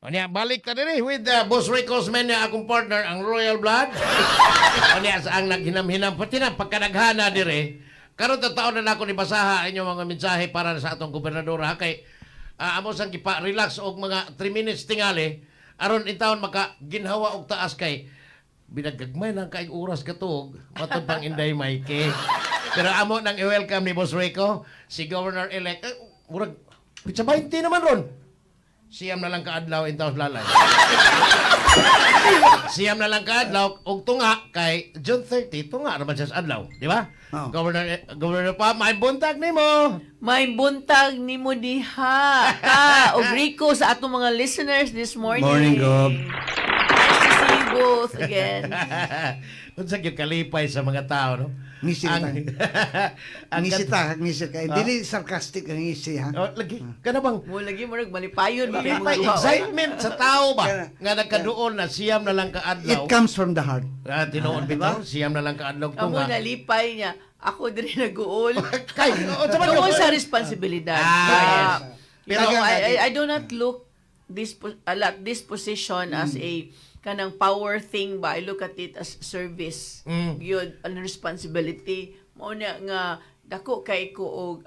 Onya, balik ta diri with Boss Rico's man niya akong partner, ang Royal Blood. Onya, sa ang naghinam-hinam, pati na pagkadaghana diri. Karon ta taon na nako ni basaha inyo mga mensahe para sa atong gobernadora kay amo sang gipa relax og mga 3 minutes tingali aron intawon maka ginhawa og taas kay binagagmay lang kay oras katog matud pang Inday Maike. Pero amo nang i-welcome ni Boss Rico si Governor-elect. Murag pitsa 20 naman ron. Siyam na lang kaadlaw intaw lalay. Siyam na lang kaadlaw og tunga kay June 30 tunga naman siya sa adlaw, di ba? Oh. Governor pa, may buntag nimo. May buntag ni mo diha ka og Rico sa atong mga listeners this morning. Morning, Gob. Nice to see you both again. Unsa gyud kalipay sa mga tao, no? Ngisi Ang ngisi ta, ngisi ka. Dili sarcastic ang ngisi ha. Oh, lagi kana bang Mo lagi mo malipayon ba kay mo may duha. excitement sa tao ba nga nagkaduol na siyam na lang kaadlaw. It comes from the heart. Tinuod bitaw, siyam na lang kaadlaw Amo tunga. nalipay niya. Ako diri nag-uol. Kay, unsa man Tungkol yun? sa responsibilidad. Ah, yes. Pero Pero- I do not look this position as a kanang power thing ba. I look at it as service. Yun, ang responsibility. Mao na nga dako kay ko og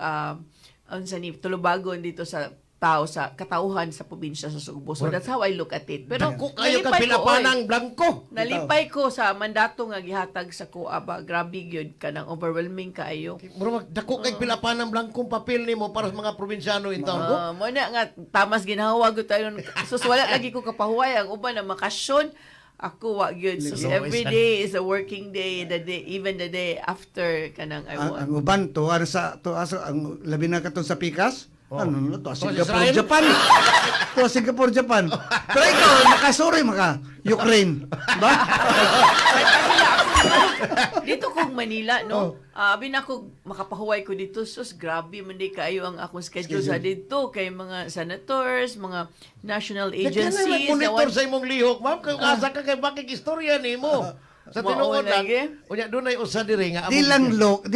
unsa ni tulubagon dito sa tao sa katauhan sa probinsya sa Sugbo. So that's how I look at it. Pero Dako kayo ka nalipay ko, pinapanang blanco. nalipay ko sa mandato nga gihatag sa kuha ba. Grabe gyud kanang overwhelming kaayo. Muro dako kay pilapanang blankong papel nimo para sa mga probinsyano intaw ko. Mo na nga tamas ginhawa gud tayo. Sus wala lagi ko kapahuway ang uban na makasyon. Ako wa gyud. So Lagi. every day is a working day, even the day after kanang I Ang, want. ang uban to asa ang labi na katon sa pikas. Oh. Ano no to To Singapore, Israel? Japan. To Singapore, Japan. Pero ikaw nakasuri maka Ukraine, ba? Dito kog Manila no. Abi na ko makapahuway ko dito. Sus grabe man di kaayo ang akong schedule sa dito kay mga senators, mga national Agencies, agencies. monitor sa imong lihok, ma'am. Kung asa ka kay bakit istorya nimo. Sa tinuod lang. Unya dunay usa diri nga Di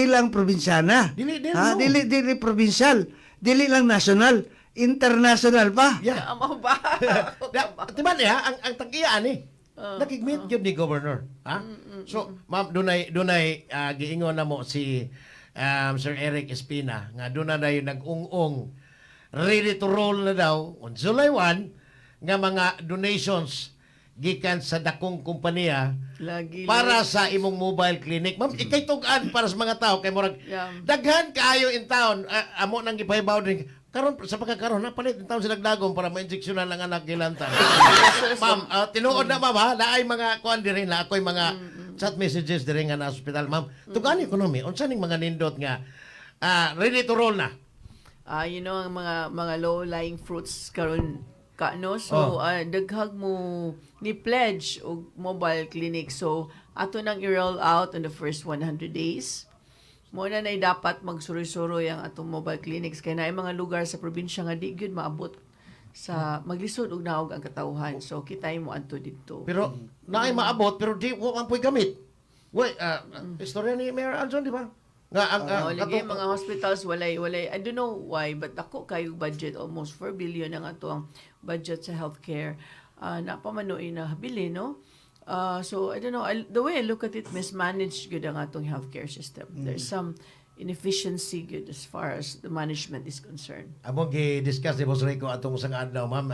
lang probinsyana. Dili, Ha, no. dili provincial. Dili lang national, international pa. Yeah. Amo ba? Timan niya ang tag-iya ni. Nakigmeet gyud ni governor, ha? So, ma'am dunay giingon na mo si Sir Eric Espina nga dunay na yung nag-ung-ung ready to roll na daw on July 1 nga mga donations gikan sa dakong kompanya Lagi para sa imong mobile clinic. Ma'am, ikay tug-an para sa mga tao kay murag Yeah. daghan kaayo in town. Amo nang gipahibaw din karon sa pagkakaroon napalit in town sila dagom para ma-injectionan lang anak gilantan. Ma'am, tinuod na ma'am ha, naay mga kuan diri na ako'y mga chat messages diri nga na hospital, ma'am. Tugan economy, unsa ning mga nindot nga ready to roll na. you know ang mga low lying fruits karon ka no so daghag mo ni pledge og mobile clinic so ato nang i-roll out in the first 100 days mo na nay dapat magsuri-suroy ang atong mobile clinics kay naay mga lugar sa probinsya nga di gyud maabot sa maglisod og naog ang katawhan so kitay mo adto didto. Pero naay maabot pero di wa man po'y gamit. Wait, istorya ni Mayor Aljon, di ba? Nga Lagi mga hospitals walay I don't know why but ako kayo budget almost 4 billion ang ato ang budget sa healthcare napamanoy na bili no so I don't know the way I look at it mismanaged good ang atong healthcare system. There's some inefficiency good as far as the management is concerned. Among gi-discuss ni Boss Rico atong usang adlaw, ma'am.